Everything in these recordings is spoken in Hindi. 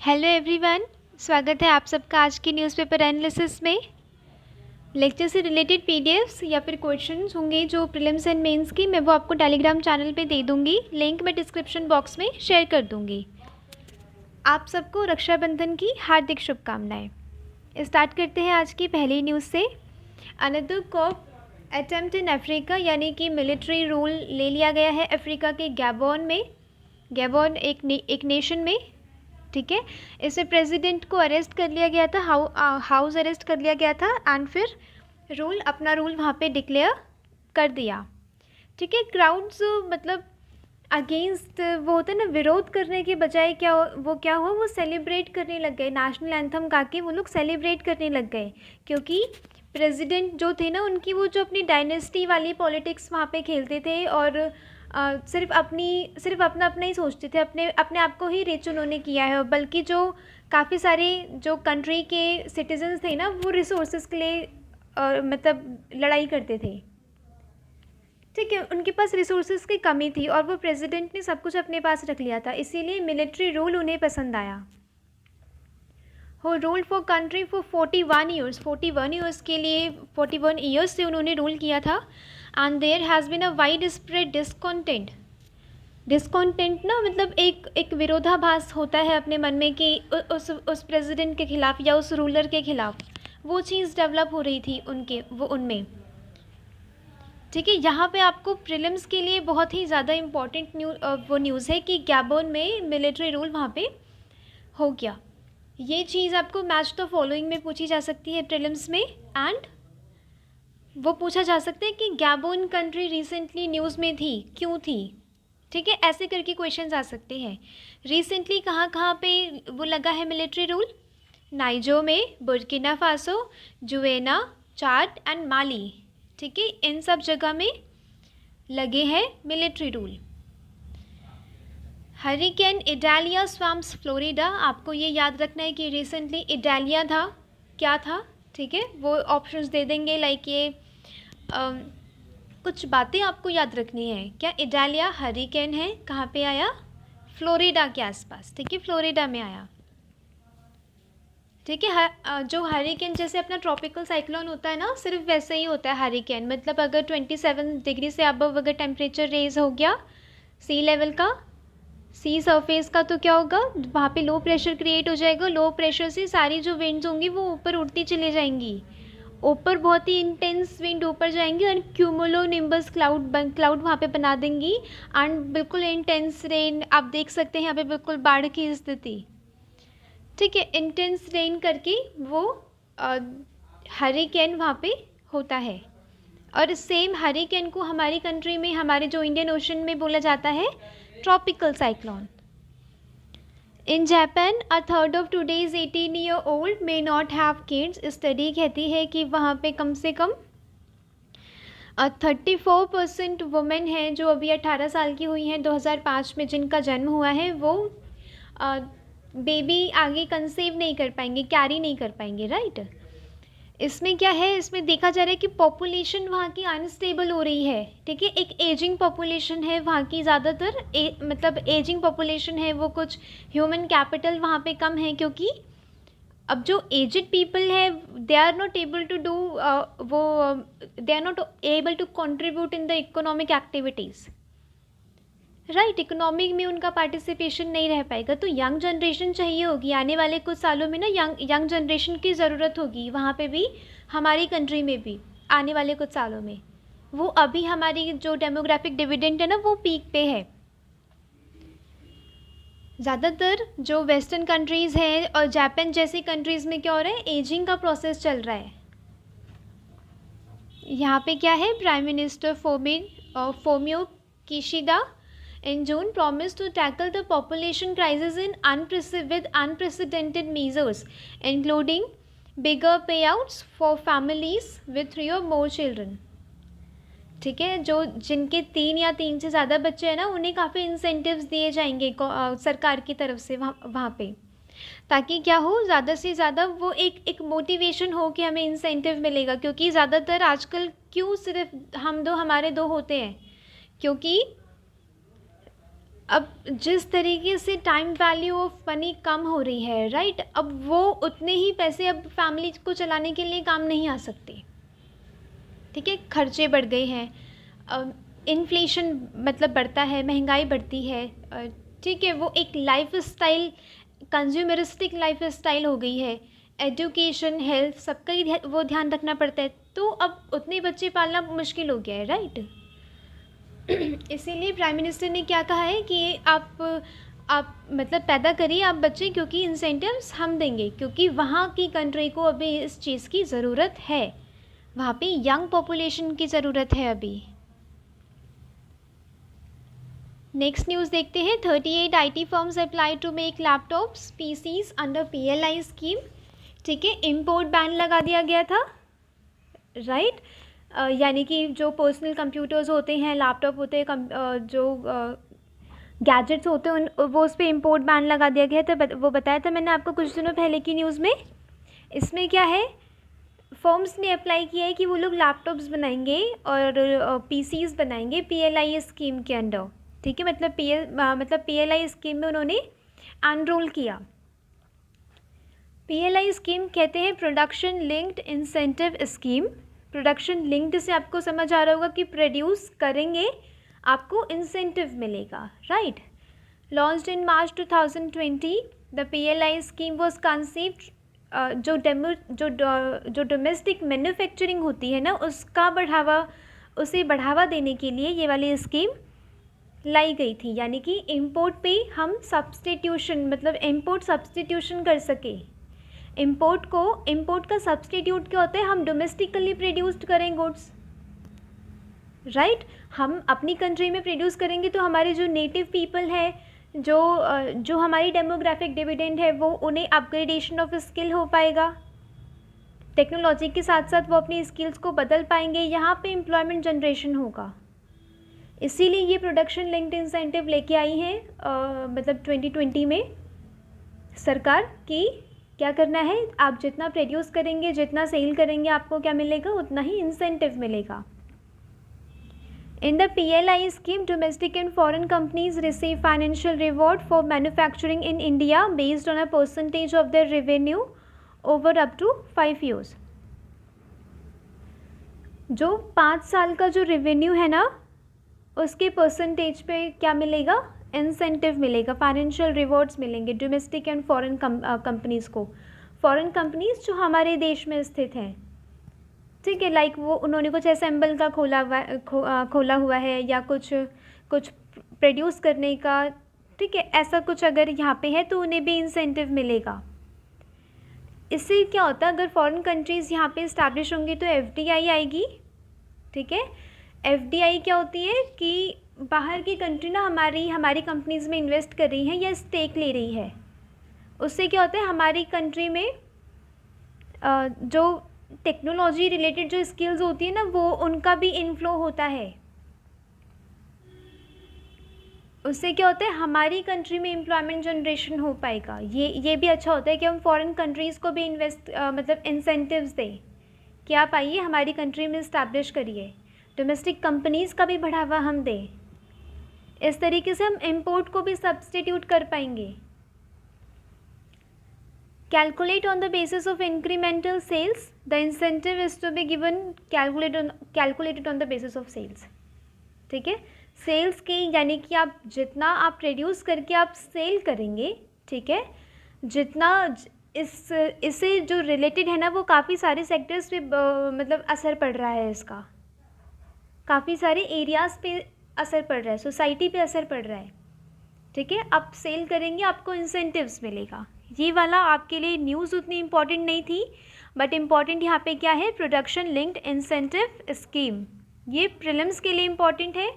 Hello everyone. स्वागत है आप सबका आज की न्यूज़पेपर एनालिसिस में। लेक्चर से रिलेटेड पीडीएफ्स या फिर क्वेश्चंस होंगे जो प्रीलिम्स एंड मेंस की, मैं वो आपको टेलीग्राम चैनल पे दे दूँगी। लिंक मैं डिस्क्रिप्शन बॉक्स में शेयर कर दूँगी। आप सबको रक्षाबंधन की हार्दिक शुभकामनाएं। स्टार्ट करते हैं आज की पहली न्यूज़ से। Another coup attempt in Africa, यानी कि मिलिट्री रूल ले लिया गया है अफ्रीका के गैबोन में। गैबोन एक नेशन में, ठीक है। इसमें प्रेसिडेंट को अरेस्ट कर लिया गया था, हाउस अरेस्ट कर लिया गया था एंड फिर अपना रूल वहाँ पे डिक्लेयर कर दिया, ठीक है। क्राउड्स मतलब अगेंस्ट वो होता है ना, विरोध करने के बजाय क्या हुआ, वो सेलिब्रेट करने लग गए। नेशनल एंथम गा के वो लोग सेलिब्रेट करने लग गए, क्योंकि प्रेसिडेंट जो थे ना, उनकी वो जो अपनी डायनेस्टी वाली पॉलिटिक्स वहाँ पे खेलते थे और सिर्फ अपना अपना ही सोचते थे, अपने अपने आप को ही रिच उन्होंने किया है। बल्कि जो काफ़ी सारे जो कंट्री के सिटीजन्स थे ना, वो रिसोर्सेज के लिए मतलब लड़ाई करते थे, ठीक है। उनके पास रिसोर्सेज की कमी थी और वो प्रेसिडेंट ने सब कुछ अपने पास रख लिया था, इसीलिए मिलिट्री रूल उन्हें पसंद आया। Who rule for country for 41 years, 41 years के लिए 41 ईयर्स से उन्होंने रूल किया था। And there has been a wide spread discontent ना, मतलब एक विरोधाभास होता है अपने मन में कि उस प्रेसिडेंट के खिलाफ या उस रूलर के खिलाफ, वो चीज़ डेवलप हो रही थी उनमें, ठीक है। यहाँ पे आपको प्रीलिम्स के लिए बहुत ही ज़्यादा इम्पॉर्टेंट न्यूज़ है कि गैबोन में मिलिट्री रूल वहाँ पे हो गया। ये चीज़ आपको मैच द फॉलोइंग में पूछी जा सकती है प्रीलिम्स में, एंड वो पूछा जा सकता है कि गैबोन कंट्री रिसेंटली न्यूज़ में थी, क्यों थी, ठीक है। ऐसे करके क्वेश्चंस आ सकते हैं। रिसेंटली कहाँ कहाँ पे वो लगा है मिलिट्री रूल? नाइजो में, बुर्किना फासो, जुवेना, चाड एंड माली, ठीक है। इन सब जगह में लगे हैं military rule. Hurricane Idalia swarms Florida, आपको ये याद रखना है कि रिसेंटली इडालिया था, क्या था, ठीक है। वो ऑप्शंस दे देंगे, लाइक ये कुछ बातें आपको याद रखनी है। क्या इडालिया हरिकेन है, कहाँ पे आया? फ्लोरिडा के आसपास, ठीक है, फ्लोरिडा में आया, ठीक है। जो हरिकेन जैसे अपना ट्रॉपिकल साइक्लोन होता है ना, सिर्फ वैसे ही होता है हरिकेन। मतलब अगर 27 डिग्री से अबव अगर टेम्परेचर रेज हो गया सी लेवल का, सी सरफेस का, तो क्या होगा, वहाँ पे लो प्रेशर क्रिएट हो जाएगा। लो प्रेशर से सारी जो विंड्स होंगी वो ऊपर उड़ती चली जाएंगी, ऊपर बहुत ही इंटेंस विंड ऊपर जाएंगी और क्यूमुलो निम्बस क्लाउड वहाँ पे बना देंगी। एंड बिल्कुल इंटेंस रेन आप देख सकते हैं यहाँ पे, बिल्कुल बाढ़ की स्थिति, ठीक है। इंटेंस रेन करके वो हरिकेन वहाँ पे होता है। और सेम हरिकेन को हमारी कंट्री में, हमारे जो इंडियन ओशन में बोला जाता है tropical cyclone. In Japan a third of today's 18-year-old may not have kids. Study कहती है कि वहाँ पे कम से कम 34% वुमेन हैं जो अभी 18 साल की हुई हैं 2005 में, जिनका जन्म हुआ है, वो बेबी आगे कंसीव नहीं कर पाएंगे, कैरी नहीं कर पाएंगे, राइट। इसमें क्या है, इसमें देखा जा रहा है कि पॉपुलेशन वहाँ की अनस्टेबल हो रही है, ठीक है। एक एजिंग पॉपुलेशन है वहाँ की, ज़्यादातर मतलब एजिंग पॉपुलेशन है वो। कुछ ह्यूमन कैपिटल वहाँ पे कम है, क्योंकि अब जो एजड पीपल है they are not able to do they are not able to contribute in the economic activities, right. Economic में उनका पार्टिसिपेशन नहीं रह पाएगा, तो यंग जनरेशन चाहिए होगी आने वाले कुछ सालों में ना, यंग जनरेशन की ज़रूरत होगी वहाँ पे भी, हमारी कंट्री में भी आने वाले कुछ सालों में। वो अभी हमारी जो डेमोग्राफिक डिविडेंड है ना, वो पीक पे है। ज़्यादातर जो वेस्टर्न कंट्रीज़ हैं और जापान जैसी कंट्रीज़ में क्या हो रहा है, एजिंग का प्रोसेस चल रहा है। यहाँ पे क्या है, prime minister Fumio Kishida in June promised to tackle the population crisis with unprecedented measures, including bigger payouts for families with 3 or more children, ठीक है। जो जिनके 3 या 3 से ज़्यादा बच्चे हैं ना, उन्हें काफ़ी इंसेंटिव्स दिए जाएंगे सरकार की तरफ से वहाँ पे, ताकि क्या हो, ज़्यादा से ज़्यादा वो एक मोटिवेशन हो कि हमें इंसेंटिव मिलेगा। क्योंकि ज़्यादातर आजकल क्यों सिर्फ हमारे दो होते हैं, क्योंकि अब जिस तरीके से टाइम वैल्यू ऑफ मनी कम हो रही है, राइट, अब वो उतने ही पैसे अब फैमिली को चलाने के लिए काम नहीं आ सकते, ठीक है। खर्चे बढ़ गए हैं, इन्फ्लेशन मतलब बढ़ता है, महंगाई बढ़ती है, ठीक है। वो एक लाइफ स्टाइल, कंज्यूमरिस्टिक लाइफ स्टाइल हो गई है। एजुकेशन, हेल्थ, सबका ही वो ध्यान रखना पड़ता है, तो अब उतने बच्चे पालना मुश्किल हो गया है, राइट। इसीलिए प्राइम मिनिस्टर ने क्या कहा है कि आप मतलब पैदा करिए आप बच्चे, क्योंकि इंसेंटिव्स हम देंगे, क्योंकि वहाँ की कंट्री को अभी इस चीज़ की ज़रूरत है, वहाँ पे यंग पॉपुलेशन की ज़रूरत है अभी। नेक्स्ट न्यूज़ देखते हैं। 38 IT firms apply to make laptops PCs under PLI scheme, ठीक है। इम्पोर्ट बैन लगा दिया गया था, राइट। यानी कि जो पर्सनल कंप्यूटर्स होते हैं, लैपटॉप होते हैं, जो गैजेट्स होते हैं, उन वो उस पर इम्पोर्ट बैन लगा दिया गया था। वो बताया था मैंने आपको कुछ दिनों पहले की न्यूज़ में। इसमें क्या है, फर्म्स ने अप्लाई किया है कि वो लोग लैपटॉप्स बनाएंगे और PCs बनाएंगे PLI स्कीम के अंडर, ठीक है। मतलब PLI स्कीम में उन्होंने एनरोल किया। PLI स्कीम कहते हैं production linked incentive scheme. Production linked से आपको समझ आ रहा होगा कि प्रोड्यूस करेंगे आपको इंसेंटिव मिलेगा, right. Launched in March 2020, the PLI scheme was conceived, जो डोमेस्टिक मैन्युफैक्चरिंग होती है ना, उसे बढ़ावा देने के लिए ये वाली स्कीम लाई गई थी। यानी कि इम्पोर्ट पे हम सब्सटीट्यूशन, मतलब इम्पोर्ट सब्सटीट्यूशन कर सके। इम्पोर्ट का सब्सटीट्यूट क्या होता है, हम डोमेस्टिकली प्रोड्यूस्ड करें गुड्स, राइट। हम अपनी कंट्री में प्रोड्यूस करेंगे तो हमारे जो नेटिव पीपल है, जो हमारी डेमोग्राफिक डिविडेंड है, वो उन्हें अपग्रेडेशन ऑफ स्किल हो पाएगा। टेक्नोलॉजी के साथ साथ वो अपनी स्किल्स को बदल पाएंगे, यहाँ पे एम्प्लॉयमेंट जनरेशन होगा। इसीलिए ये प्रोडक्शन लिंक्ड इंसेंटिव लेके आई है, मतलब 2020 में सरकार की। क्या करना है, आप जितना प्रोड्यूस करेंगे, जितना सेल करेंगे, आपको क्या मिलेगा, उतना ही इंसेंटिव मिलेगा। In the PLI scheme, domestic and foreign companies receive financial reward for manufacturing in India based on a percentage of their revenue over up to 5 years. जो 5 साल का जो रेवेन्यू है ना, उसके परसेंटेज पे क्या मिलेगा, इंसेंटिव मिलेगा, फाइनेंशियल रिवॉर्ड्स मिलेंगे डोमेस्टिक एंड फॉरेन कंपनीज़ को। फॉरेन कंपनीज़ जो हमारे देश में स्थित हैं, ठीक है, लाइक वो उन्होंने कुछ असेंबल का खोला हुआ है, या कुछ प्रोड्यूस करने का, ठीक है, ऐसा कुछ अगर यहाँ पे है तो उन्हें भी इंसेंटिव मिलेगा। इससे क्या होता है, अगर फॉरेन कंट्रीज़ यहाँ पे इस्टेब्लिश होंगी तो FDI आएगी, ठीक है। FDI क्या होती है कि बाहर की कंट्री ना हमारी कंपनीज़ में इन्वेस्ट कर रही है या स्टेक ले रही है। उससे क्या होता है, हमारी कंट्री में जो टेक्नोलॉजी रिलेटेड जो स्किल्स होती है ना, वो उनका भी इनफ्लो होता है। उससे क्या होता है, हमारी कंट्री में एम्प्लॉयमेंट जनरेशन हो पाएगा। ये भी अच्छा होता है कि हम फॉरेन कंट्रीज़ को भी मतलब इंसेंटिव्स दें कि आप आइए हमारी कंट्री में इस्टेब्लिश करिए, डोमेस्टिक कंपनीज़ का भी बढ़ावा हम दें। इस तरीके से हम इम्पोर्ट को भी सब्सटीट्यूट कर पाएंगे। Calculate on the basis of incremental sales. The incentive is to be given calculated on the basis of sales. ठीक है, सेल्स की, यानी कि आप जितना आप प्रोड्यूस करके आप सेल करेंगे, ठीक है, जितना इससे जो रिलेटेड है ना, वो काफ़ी सारे सेक्टर्स पे मतलब असर पड़ रहा है। इसका काफ़ी सारे एरियाज़ पे असर पड़ रहा है, सोसाइटी पे असर पड़ रहा है, ठीक है। आप सेल करेंगे, आपको इंसेंटिव्स मिलेगा। ये वाला आपके लिए न्यूज़ उतनी इम्पॉर्टेंट नहीं थी, बट इम्पॉर्टेंट यहाँ पे क्या है, प्रोडक्शन लिंक्ड इंसेंटिव स्कीम। ये प्रीलिम्स के लिए इम्पॉर्टेंट है।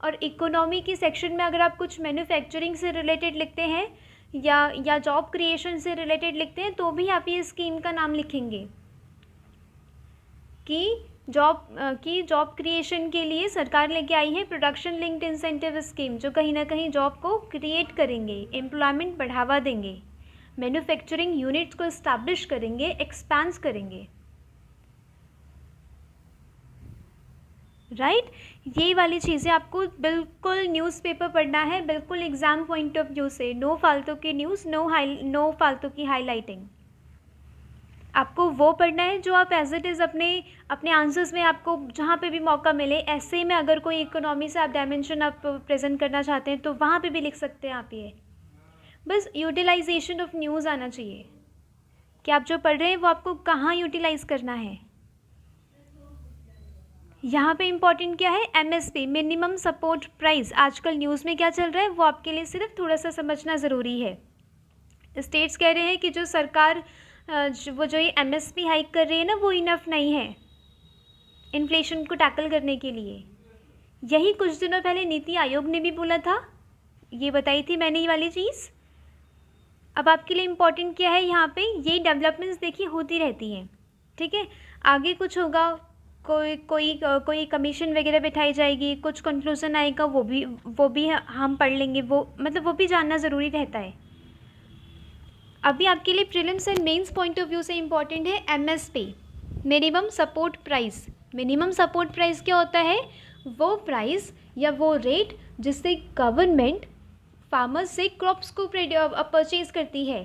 और इकोनॉमी की सेक्शन में अगर आप कुछ मैन्युफैक्चरिंग से रिलेटेड लिखते हैं या जॉब क्रिएशन से रिलेटेड लिखते हैं, तो भी आप ये स्कीम का नाम लिखेंगे कि जॉब क्रिएशन के लिए सरकार लेके आई है प्रोडक्शन लिंक्ड इंसेंटिव स्कीम, जो कहीं ना कहीं जॉब को क्रिएट करेंगे, एम्प्लॉयमेंट बढ़ावा देंगे, मैन्युफैक्चरिंग यूनिट्स को इस्टेब्लिश करेंगे, एक्सपेंस करेंगे। राइट। ये वाली चीज़ें आपको बिल्कुल न्यूज़पेपर पढ़ना है, बिल्कुल एग्ज़ाम पॉइंट ऑफ व्यू से, नो फालतू की न्यूज़, नो फालतू की हाईलाइटिंग। आपको वो पढ़ना है जो आप एज इट इज़ अपने अपने आंसर्स में, आपको जहाँ पे भी मौका मिले, ऐसे में अगर कोई इकोनॉमी से आप डायमेंशन आप प्रेजेंट करना चाहते हैं तो वहाँ पे भी लिख सकते हैं आप ये। बस यूटिलाइजेशन ऑफ न्यूज़ आना चाहिए कि आप जो पढ़ रहे हैं वो आपको कहाँ यूटिलाइज़ करना है। यहाँ पे इम्पॉर्टेंट क्या है, एमएसपी, मिनिमम सपोर्ट प्राइस। आजकल न्यूज़ में क्या चल रहा है वो आपके लिए सिर्फ थोड़ा सा समझना ज़रूरी है। स्टेट्स कह रहे हैं कि जो सरकार वो जो ये एमएसपी हाइक कर रही है ना, वो इनफ नहीं है इन्फ्लेशन को टैकल करने के लिए। यही कुछ दिनों पहले नीति आयोग ने भी बोला था, ये बताई थी मैंने ये वाली चीज़। अब आपके लिए इम्पॉर्टेंट क्या है यहाँ पे, ये डेवलपमेंट्स देखिए होती रहती हैं, ठीक है। आगे कुछ होगा, कोई कमीशन वगैरह बिठाई जाएगी, कुछ कंक्लूजन आएगा, वो भी हम पढ़ लेंगे, वो मतलब वो भी जानना ज़रूरी रहता है। अभी आपके लिए prelims and mains point of view से इम्पॉर्टेंट है MSP, minimum support price. Minimum support price क्या होता है, वो प्राइस या वो रेट जिससे गवर्नमेंट फार्मर्स से क्रॉप्स को परचेज करती है,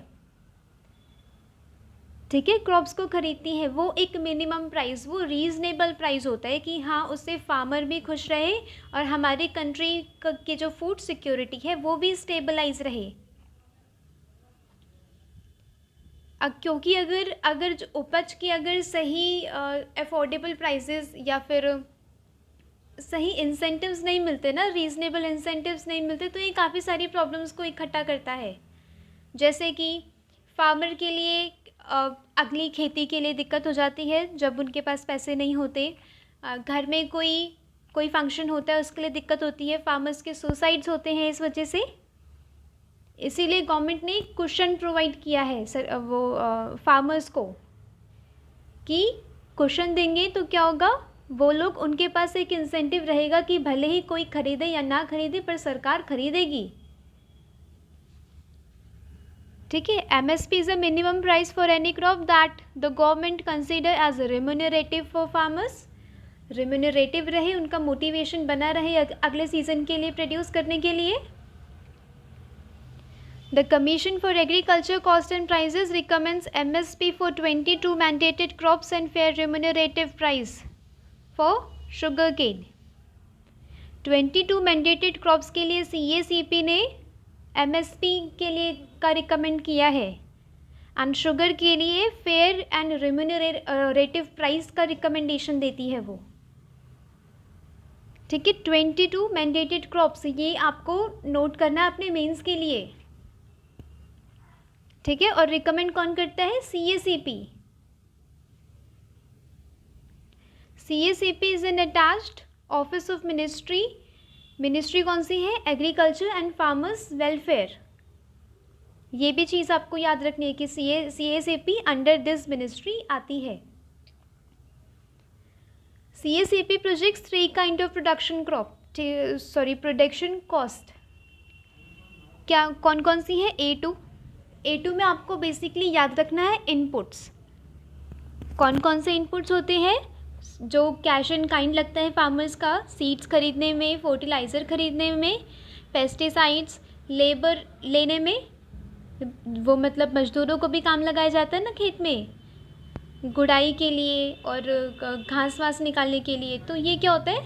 ठीक है, क्रॉप्स को खरीदती है, वो एक मिनिमम प्राइस, वो रीज़नेबल प्राइस होता है कि हाँ उससे फार्मर भी खुश रहे और हमारी कंट्री की जो फूड सिक्योरिटी है वो भी स्टेबलाइज रहे। क्योंकि अगर जो उपज की अगर सही अफोर्डेबल प्राइसेस या फिर सही इंसेंटिव्स नहीं मिलते ना, रीज़नेबल इंसेंटिव्स नहीं मिलते, तो ये काफ़ी सारी प्रॉब्लम्स को इकट्ठा करता है। जैसे कि फार्मर के लिए अगली खेती के लिए दिक्कत हो जाती है जब उनके पास पैसे नहीं होते, घर में कोई फंक्शन होता है उसके लिए दिक्कत होती है, फार्मर्स के सुसाइड्स होते हैं इस वजह से। इसीलिए गवर्नमेंट ने कुशन प्रोवाइड किया है सर वो फार्मर्स को, कि कुशन देंगे तो क्या होगा, वो लोग, उनके पास एक इंसेंटिव रहेगा कि भले ही कोई खरीदे या ना खरीदे पर सरकार खरीदेगी, ठीक है। MSP is a minimum price for any crop that the government consider as remunerative for farmers. Remunerative रहे, उनका मोटिवेशन बना रहे अगले सीजन के लिए प्रोड्यूस करने के लिए। The Commission for Agriculture Cost and Prices recommends MSP for 22 mandated crops and fair remunerative price for sugarcane. 22 mandated crops के लिए CACP ने MSP के लिए का रिकमेंड किया है, एंड शुगर के लिए फेयर एंड रिम्यूनरेटिव प्राइस का रिकमेंडेशन देती है वो, ठीक है। 22 मैंडेटेड क्रॉप्स, ये आपको नोट करना है अपने मेंस के लिए, ठीक है। और रिकमेंड कौन करता है, CACP। CACP is an attached office of ministry. Ministry कौन सी है, एग्रीकल्चर एंड फार्मर्स वेलफेयर। ये भी चीज़ आपको याद रखनी है कि CACP अंडर दिस मिनिस्ट्री आती है। CACP projects 3 kind of production production cost. क्या कौन कौन सी है, A2 में आपको बेसिकली याद रखना है इनपुट्स। कौन कौन से इनपुट्स होते हैं, जो कैश एंड काइंड लगता है फार्मर्स का, सीड्स खरीदने में, फर्टिलाइज़र खरीदने में, पेस्टिसाइड्स, लेबर लेने में, वो मतलब मज़दूरों को भी काम लगाया जाता है ना खेत में, गुड़ाई के लिए और घास वास निकालने के लिए। तो ये क्या होता है,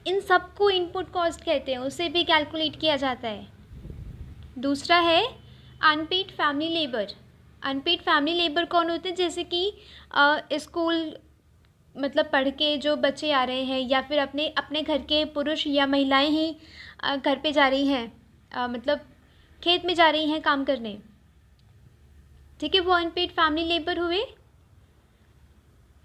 इन सबको इनपुट कॉस्ट कहते हैं, उसे भी कैलकुलेट किया जाता है। दूसरा है unpaid family labour. Unpaid family labour कौन होते हैं, जैसे कि स्कूल मतलब पढ़ के जो बच्चे आ रहे हैं, या फिर अपने घर के पुरुष या महिलाएं ही घर पे जा रही हैं, मतलब खेत में जा रही हैं काम करने, ठीक है, वो अनपेड फैमिली लेबर हुए,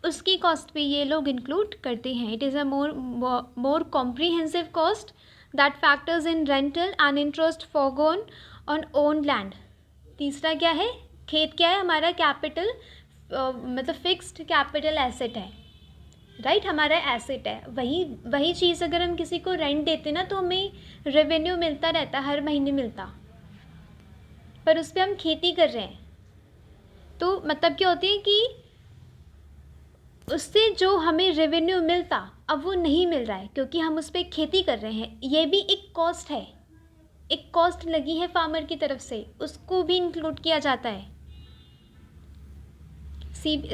उसकी कॉस्ट भी ये लोग इंक्लूड करते हैं। It is a more comprehensive cost that factors in rental and interest forgone on own land. तीसरा क्या है, खेत क्या है, हमारा कैपिटल मतलब फिक्स्ड कैपिटल एसेट है, राइट, हमारा एसेट है। वही चीज़ अगर हम किसी को रेंट देते ना तो हमें रेवेन्यू मिलता रहता, हर महीने मिलता, पर उस पर हम खेती कर रहे हैं, तो मतलब क्या होती है कि उससे जो हमें रेवेन्यू मिलता अब वो नहीं मिल रहा है क्योंकि हम उस पर खेती कर रहे हैं। ये भी एक कॉस्ट है, एक कॉस्ट लगी है फार्मर की तरफ से, उसको भी इंक्लूड किया जाता है।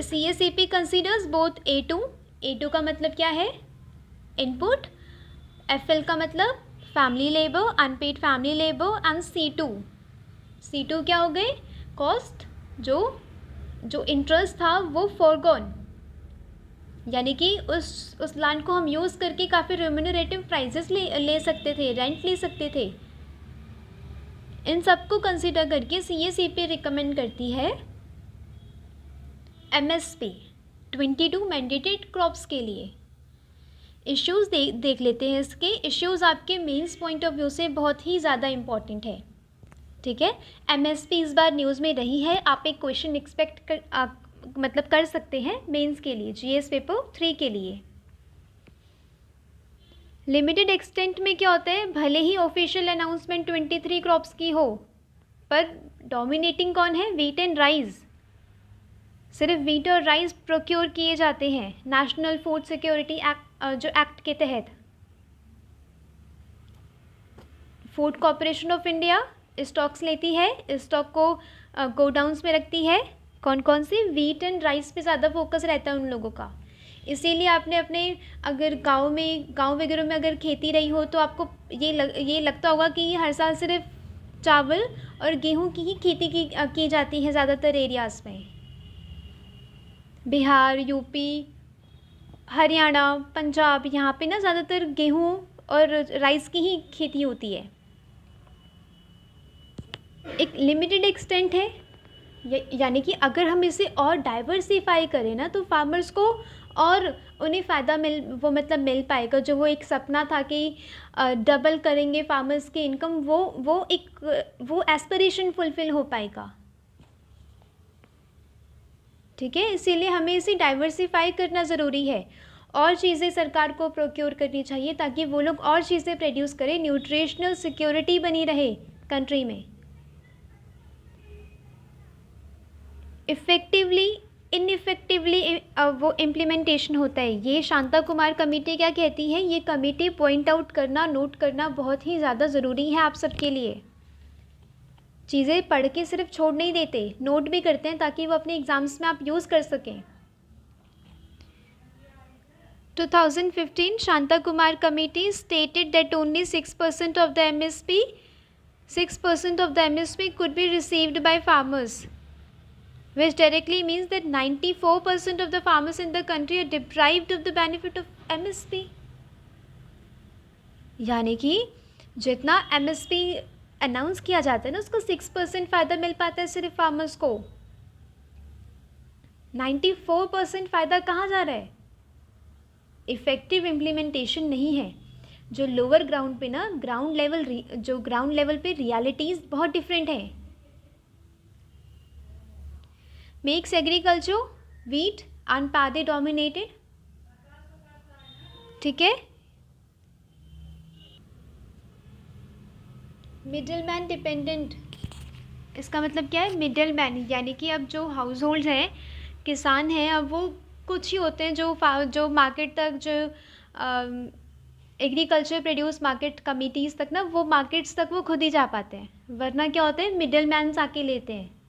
CACP कंसीडर्स बोथ A2 का मतलब क्या है, इनपुट, FL का मतलब family labour, unpaid family labour, and C2 क्या हो गए, कॉस्ट, जो इंटरेस्ट था वो फॉरगॉन, यानी कि उस लैंड को हम यूज़ करके काफ़ी रेम्यूनरेटिव प्राइजेस ले सकते थे, रेंट ले सकते थे। इन सबको कंसीडर करके CACP रिकमेंड करती है MSP 22 मैंडेटेड क्रॉप्स के लिए। इश्यूज़ देख लेते हैं। इसके इश्यूज़ आपके मेंस पॉइंट ऑफ व्यू से बहुत ही ज़्यादा इम्पॉर्टेंट है। ठीक है, MSP इस बार न्यूज़ में रही है। आप एक क्वेश्चन एक्सपेक्ट मतलब कर सकते हैं मेंस के लिए, GS पेपर 3 के लिए। लिमिटेड एक्सटेंट में क्या होता है, भले ही ऑफिशियल अनाउंसमेंट 23 क्रॉप्स की हो, पर डोमिनेटिंग कौन है, वीट एंड राइस। सिर्फ वीट और राइस प्रोक्योर किए जाते हैं नेशनल फूड सिक्योरिटी एक्ट, जो एक्ट के तहत। Food corporation of India stocks लेती है, स्टॉक को गोडाउन्स में रखती है। कौन कौन सी, वीट एंड राइस पे ज़्यादा फोकस रहता है उन लोगों का। इसीलिए आपने अपने अगर गांव वगैरह में अगर खेती रही हो तो आपको ये लगता होगा कि हर साल सिर्फ चावल और गेहूं की ही खेती की जाती है ज़्यादातर एरियाज़ में। बिहार, यूपी, हरियाणा, पंजाब, यहाँ पे ना ज़्यादातर गेहूं और राइस की ही खेती होती है। एक लिमिटेड एक्सटेंट है, यानी कि अगर हम इसे और डाइवर्सिफाई करें ना तो फार्मर्स को और उन्हें फ़ायदा मिल पाएगा। जो वो एक सपना था कि डबल करेंगे फार्मर्स की इनकम, वो एस्पिरेशन फुलफ़िल हो पाएगा। ठीक है, इसीलिए हमें इसे डाइवर्सिफाई करना ज़रूरी है। और चीज़ें सरकार को प्रोक्योर करनी चाहिए ताकि वो लोग और चीज़ें प्रोड्यूस करें, न्यूट्रिशनल सिक्योरिटी बनी रहे कंट्री में। इनइफेक्टिवली वो इम्प्लीमेंटेशन होता है। ये शांता कुमार कमेटी क्या कहती है, ये कमेटी पॉइंट आउट करना, नोट करना बहुत ही ज़्यादा ज़रूरी है आप सबके लिए। चीज़ें पढ़ के सिर्फ छोड़ नहीं देते, नोट भी करते हैं ताकि वो अपने एग्ज़ाम्स में आप यूज़ कर सकें। 2015 Shanta Kumar committee stated that only 6% of the MSP could be received by farmers, which directly means that 94% of the farmers in the country are deprived of the benefit of MSP। यानी कि जितना MSP अनाउंस किया जाता है ना उसको 6% फ़ायदा मिल पाता है सिर्फ फार्मर्स को। 94% फ़ायदा कहाँ जा रहा है, इफ़ेक्टिव इम्प्लीमेंटेशन नहीं है। जो लोअर ग्राउंड पे ना ग्राउंड लेवल पे रियलिटीज़ बहुत डिफरेंट है। Makes agriculture wheat and paddy dominated. ठीक है, मिडिल मैन डिपेंडेंट, इसका मतलब क्या है, मिडिल मैन, यानी कि अब जो हाउस होल्ड हैं, किसान हैं, अब वो कुछ ही होते हैं जो मार्केट तक, जो एग्रीकल्चर प्रोड्यूस मार्केट कमिटीज़ तक ना, वो मार्केट्स तक वो खुद ही जा पाते हैं, वरना क्या होते हैं, मिडिल मैन आके लेते हैं।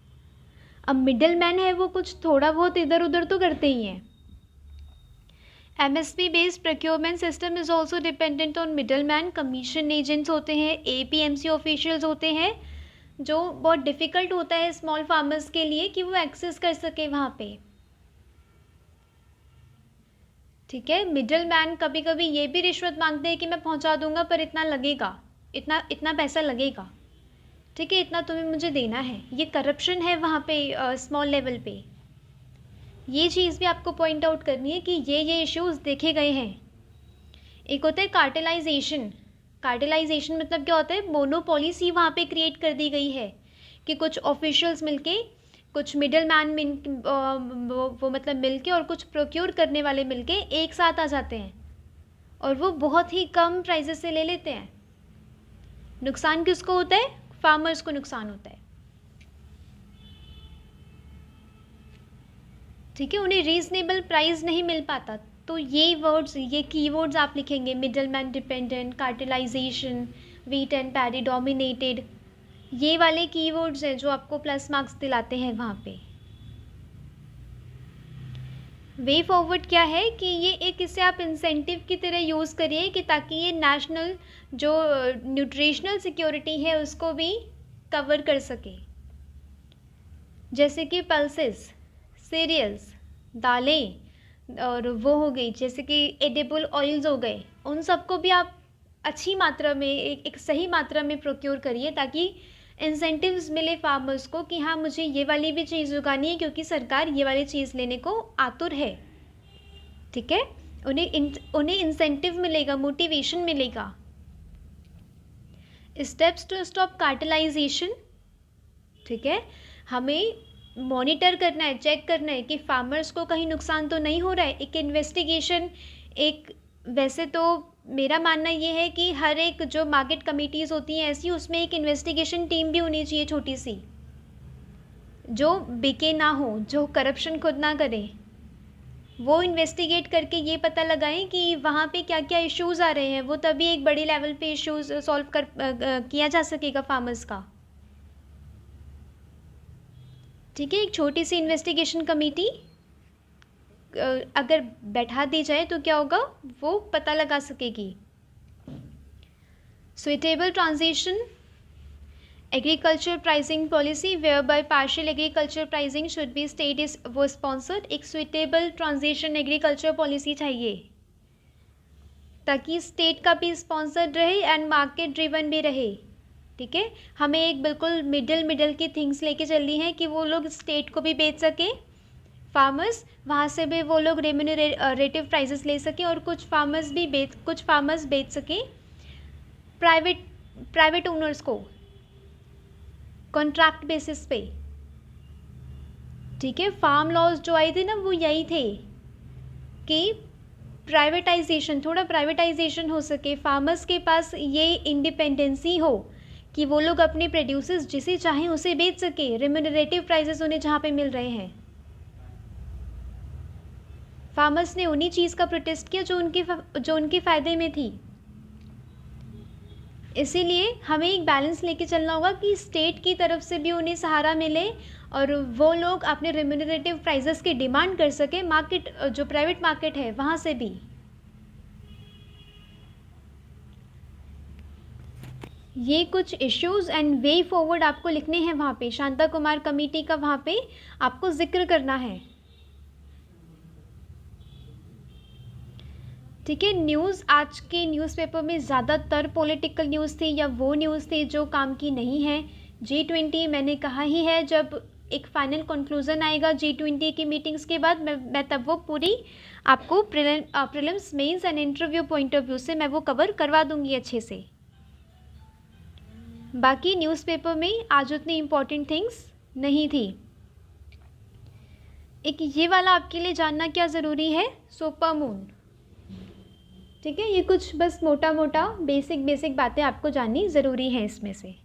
अब मिडिल मैन है वो कुछ थोड़ा बहुत इधर उधर तो करते ही हैं। MSP based procurement system is also dependent on middle man. Commission agents होते हैं, APMC ऑफिशियल्स होते हैं, जो बहुत डिफ़िकल्ट होता है स्मॉल फार्मर्स के लिए कि वो एक्सेस कर सके वहाँ पे। ठीक है, मिडल मैन कभी कभी ये भी रिश्वत मांगते हैं कि मैं पहुँचा दूंगा पर इतना लगेगा, इतना पैसा लगेगा, ठीक है, इतना तुम्हें मुझे देना है। ये करप्शन है वहाँ पे स्मॉल लेवल पे। ये चीज़ भी आपको पॉइंट आउट करनी है कि ये इश्यूज़ देखे गए हैं। एक होता है कार्टेलाइजेशन मतलब क्या होता है, मोनोपोली सी वहाँ पे क्रिएट कर दी गई है कि कुछ ऑफिशियल्स मिलके, कुछ मिडल मैन वो मतलब मिलके और कुछ प्रोक्योर करने वाले मिलके एक साथ आ जाते हैं और वो बहुत ही कम प्राइसेस से ले लेते हैं। नुकसान किसको होता है, फार्मर्स को नुकसान होता है। ठीक है, उन्हें रीज़नेबल प्राइस नहीं मिल पाता। तो ये वर्ड्स, ये कीवर्ड्स आप लिखेंगे, middle man dependent, cartelization, wheat and paddy dominated, ये वाले कीवर्ड्स हैं जो आपको प्लस मार्क्स दिलाते हैं वहाँ पे। वे फॉरवर्ड क्या है कि ये एक, इसे आप इंसेंटिव की तरह यूज़ करिए कि ताकि ये नेशनल जो न्यूट्रिशनल सिक्योरिटी है उसको भी कवर कर सके। जैसे कि पल्सेस, सीरियल्स, दालें, और वो हो गई जैसे कि एडिबल ऑयल्स हो गए, उन सबको भी आप अच्छी मात्रा में, एक सही मात्रा में प्रोक्योर करिए ताकि इंसेंटिव्स मिले फार्मर्स को कि हाँ मुझे ये वाली भी चीज़ उगानी है क्योंकि सरकार ये वाली चीज़ लेने को आतुर है। ठीक है, उन्हें इंसेंटिव मिलेगा, मोटिवेशन मिलेगा। स्टेप्स टू स्टॉप कार्टेलाइजेशन, ठीक है, हमें मॉनिटर करना है, चेक करना है कि फार्मर्स को कहीं नुकसान तो नहीं हो रहा है। एक इन्वेस्टिगेशन, एक, वैसे तो मेरा मानना ये है कि हर एक जो मार्केट कमेटीज़ होती हैं ऐसी, उसमें एक इन्वेस्टिगेशन टीम भी होनी चाहिए छोटी सी, जो बिके ना हो, जो करप्शन खुद ना करे, वो इन्वेस्टिगेट करके ये पता लगाएं कि वहाँ पे क्या क्या इश्यूज़ आ रहे हैं, वो तभी एक बड़ी लेवल पे इश्यूज़ सॉल्व किया जा सकेगा फार्मर्स का। ठीक है, एक छोटी सी इन्वेस्टिगेशन कमेटी अगर बैठा दी जाए तो क्या होगा, वो पता लगा सकेगी। Suitable transition agriculture pricing policy whereby partial agriculture pricing should be state is वो स्पॉन्सर्ड। एक सुइटेबल ट्रांजिशन एग्रीकल्चर पॉलिसी चाहिए ताकि स्टेट का भी स्पॉन्सर्ड रहे एंड मार्केट ड्रिवन भी रहे। ठीक है, हमें एक बिल्कुल मिडल की थिंग्स लेके चलनी है कि वो लोग स्टेट को भी बेच सके, फार्मर्स वहाँ से भी वो लोग रेम्यूनरेटिव प्राइसेस ले सकें, और कुछ फार्मर्स बेच सकें प्राइवेट ओनर्स को कॉन्ट्रैक्ट बेसिस पे। ठीक है, फार्म लॉज जो आए थे ना वो यही थे कि थोड़ा प्राइवेटाइजेशन हो सके, फार्मर्स के पास ये इंडिपेंडेंसी हो कि वो लोग अपने प्रोड्यूसर्स जिसे चाहें उसे बेच सके, रेम्यूनरेटिव प्राइसेस उन्हें जहाँ पे मिल रहे हैं। फार्मर्स ने उन्हीं चीज़ का प्रोटेस्ट किया जो उनके फ़ायदे में थी। इसीलिए हमें एक बैलेंस लेके चलना होगा कि स्टेट की तरफ से भी उन्हें सहारा मिले और वो लोग अपने रेम्यूनरेटिव प्राइसेस की डिमांड कर सके, मार्केट जो प्राइवेट मार्केट है वहाँ से भी। ये कुछ इश्यूज एंड वे फॉरवर्ड आपको लिखने हैं वहाँ पे, शांता कुमार कमेटी का वहाँ पे आपको जिक्र करना है। ठीक है, न्यूज़ आज के न्यूज़पेपर में ज़्यादातर पॉलिटिकल न्यूज़ थी या वो न्यूज़ थी जो काम की नहीं है। G20 मैंने कहा ही है, जब एक फाइनल कंक्लूज़न आएगा G20 की मीटिंग्स के बाद मैं तब वो पूरी आपको prelims, mains and interview point of view से मैं वो कवर करवा दूंगी अच्छे से। बाकी न्यूज़पेपर में आज उतनी इम्पॉर्टेंट थिंग्स नहीं थी। एक ये वाला आपके लिए जानना क्या ज़रूरी है, सुपर मून। ठीक है, ये कुछ बस मोटा मोटा बेसिक बातें आपको जाननी ज़रूरी है इसमें से।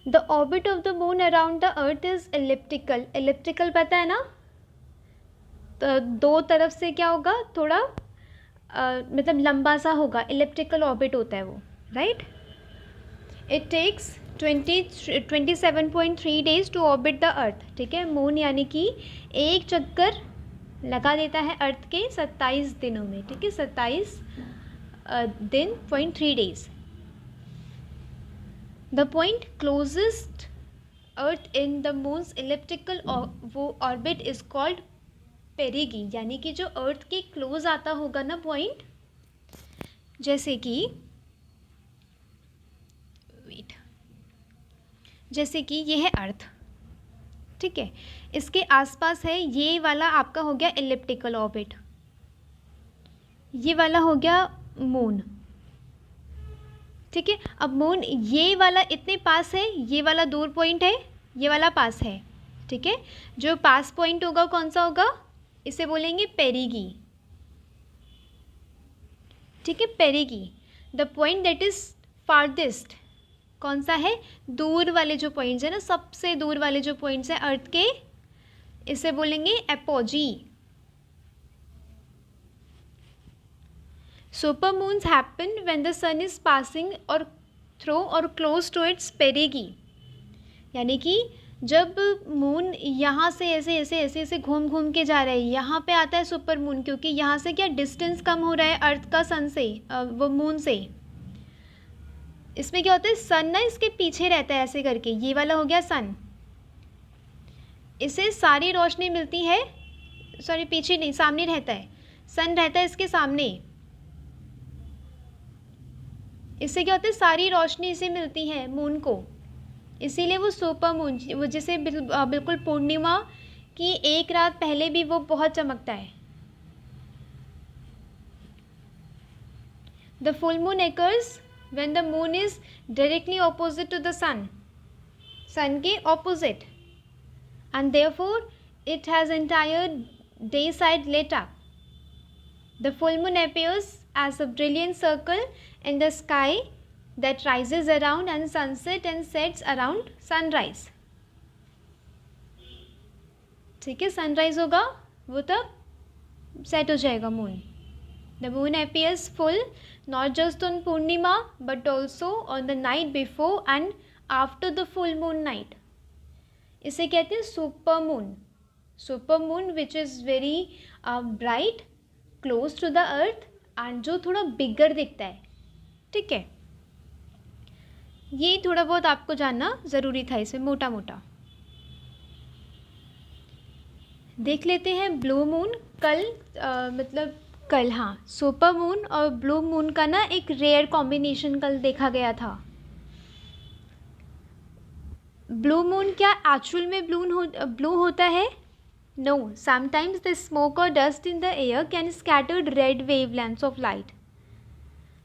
The orbit of the moon around the earth is elliptical. Elliptical पता है ना, तो दो तरफ से क्या होगा, थोड़ा मतलब लंबा सा होगा, एलिप्टिकल ऑर्बिट होता है वो, right. It takes 27.3 days to orbit the earth. ठीक है, मून यानी कि एक चक्कर लगा देता है अर्थ के 27 दिनों में। ठीक है, 27 दिन 0.3 days. The point closest earth in the moons elliptical वो ऑर्बिट इज कॉल्ड पेरिगी, यानी कि जो अर्थ के क्लोज आता होगा ना पॉइंट, जैसे कि ये है अर्थ। ठीक है, इसके आसपास है ये वाला आपका हो गया एलिप्टिकल ऑर्बिट, ये वाला हो गया मून। ठीक है, अब मून ये वाला इतने पास है, ये वाला दूर पॉइंट है, ये वाला पास है। ठीक है, जो पास पॉइंट होगा कौन सा होगा, इसे बोलेंगे पेरिगी। ठीक है, perigee. The point that is farthest कौन सा है, दूर वाले जो पॉइंट्स है ना, सबसे दूर वाले जो पॉइंट्स हैं अर्थ के, इसे बोलेंगे apogee. Super moons happen when the sun is passing और थ्रू और क्लोज टू इट्स पेरिगी, यानी कि जब मून यहाँ से ऐसे ऐसे ऐसे ऐसे घूम घूम के जा रहा है, यहाँ पे आता है सुपर मून, क्योंकि यहाँ से क्या डिस्टेंस कम हो रहा है अर्थ का सन से, वो मून से। इसमें क्या होता है, सन ना इसके पीछे रहता है ऐसे करके, ये वाला हो गया सन, इसे सारी रोशनी मिलती है, सॉरी पीछे नहीं, सामने रहता है, सन रहता है इसके सामने। इससे क्या होता है, सारी रोशनी इसे मिलती है मून को, इसीलिए वो सुपर मून, वो जिसे बिल्कुल पूर्णिमा की एक रात पहले भी वो बहुत चमकता है। The full moon occurs when the moon is directly opposite to the sun, sun के ऑपोजिट, and therefore it has entire day side lit up. The full moon appears as a brilliant circle in the sky that rises around and sunset and sets around sunrise. ठीक है, सनराइज होगा वो तब सेट हो जाएगा moon. The moon appears full not just on Purnima but also on the night before and after the full moon night. इसे कहते हैं super moon. Super moon which is very bright, close to the earth and जो थोड़ा बिगर दिखता है। ठीक है, ये थोड़ा बहुत आपको जानना ज़रूरी था इसमें, मोटा मोटा। देख लेते हैं ब्लू मून। कल मतलब कल, हाँ, सुपर मून और ब्लू मून का ना एक रेयर कॉम्बिनेशन कल देखा गया था। ब्लू मून क्या एक्चुअल में ब्लू होता है? No, sometimes the smoke or dust in the air can scatter red wavelengths of light.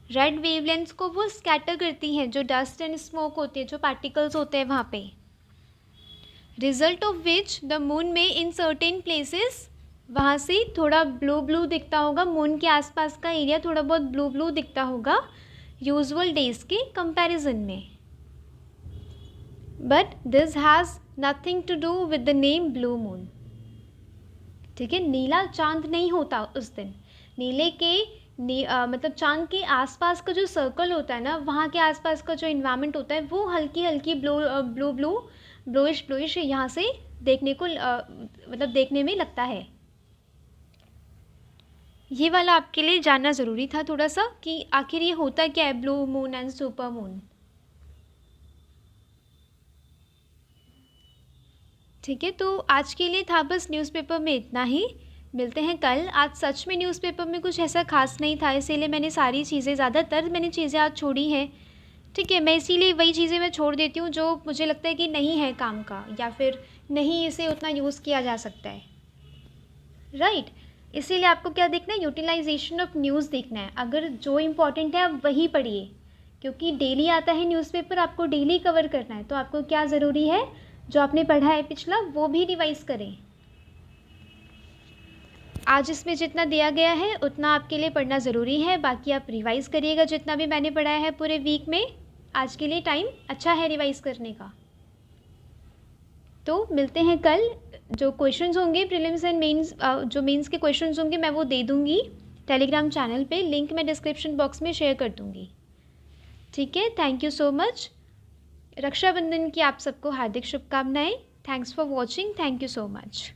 Red wavelengths को वो स्कैटर करती हैं, जो डस्ट एंड स्मोक होती है, जो पार्टिकल्स होते हैं वहाँ पे। Result of which the moon में इन सर्टेन प्लेसेस, वहाँ से थोड़ा ब्लू ब्लू दिखता होगा, मून के आसपास का एरिया थोड़ा बहुत ब्लू ब्लू दिखता होगा यूजुअल डेज के कंपैरिजन में। But this has nothing to do with the name blue moon. ठीक है, नीला चांद नहीं होता उस दिन। नीले के मतलब चांद के आसपास का जो सर्कल होता है ना, वहाँ के आसपास का जो इन्वायरमेंट होता है वो हल्की हल्की ब्लूइश यहाँ से देखने को मतलब देखने में लगता है। ये वाला आपके लिए जानना ज़रूरी था थोड़ा सा, कि आखिर ये होता क्या है blue moon and super moon. ठीक है, तो आज के लिए था बस न्यूज़पेपर में इतना ही। मिलते हैं कल। आज सच में न्यूज़पेपर में कुछ ऐसा खास नहीं था, इसीलिए मैंने सारी चीज़ें, ज़्यादातर मैंने चीज़ें आज छोड़ी हैं। ठीक है, मैं इसीलिए वही चीज़ें मैं छोड़ देती हूँ जो मुझे लगता है कि नहीं है काम का, या फिर नहीं इसे उतना यूज़ किया जा सकता है। राइट, इसीलिए आपको क्या देखना है, यूटिलाइजेशन ऑफ न्यूज़ देखना है। अगर जो इम्पॉर्टेंट है आप वही पढ़िए, क्योंकि डेली आता है न्यूज़पेपर, आपको डेली कवर करना है। तो आपको क्या ज़रूरी है, जो आपने पढ़ा है पिछला वो भी रिवाइज़ करें। आज इसमें जितना दिया गया है उतना आपके लिए पढ़ना ज़रूरी है, बाकी आप रिवाइज़ करिएगा जितना भी मैंने पढ़ाया है पूरे वीक में। आज के लिए टाइम अच्छा है रिवाइज़ करने का। तो मिलते हैं कल। जो क्वेश्चंस होंगे प्रीलिम्स एंड मेंस, जो मेंस के क्वेश्चंस होंगे मैं वो दे दूँगी टेलीग्राम चैनल पे, लिंक मैं डिस्क्रिप्शन बॉक्स में शेयर कर दूँगी। ठीक है, thank you so much. Rakshabandhan की आप सबको हार्दिक शुभकामनाएं। Thanks for watching, thank you so much.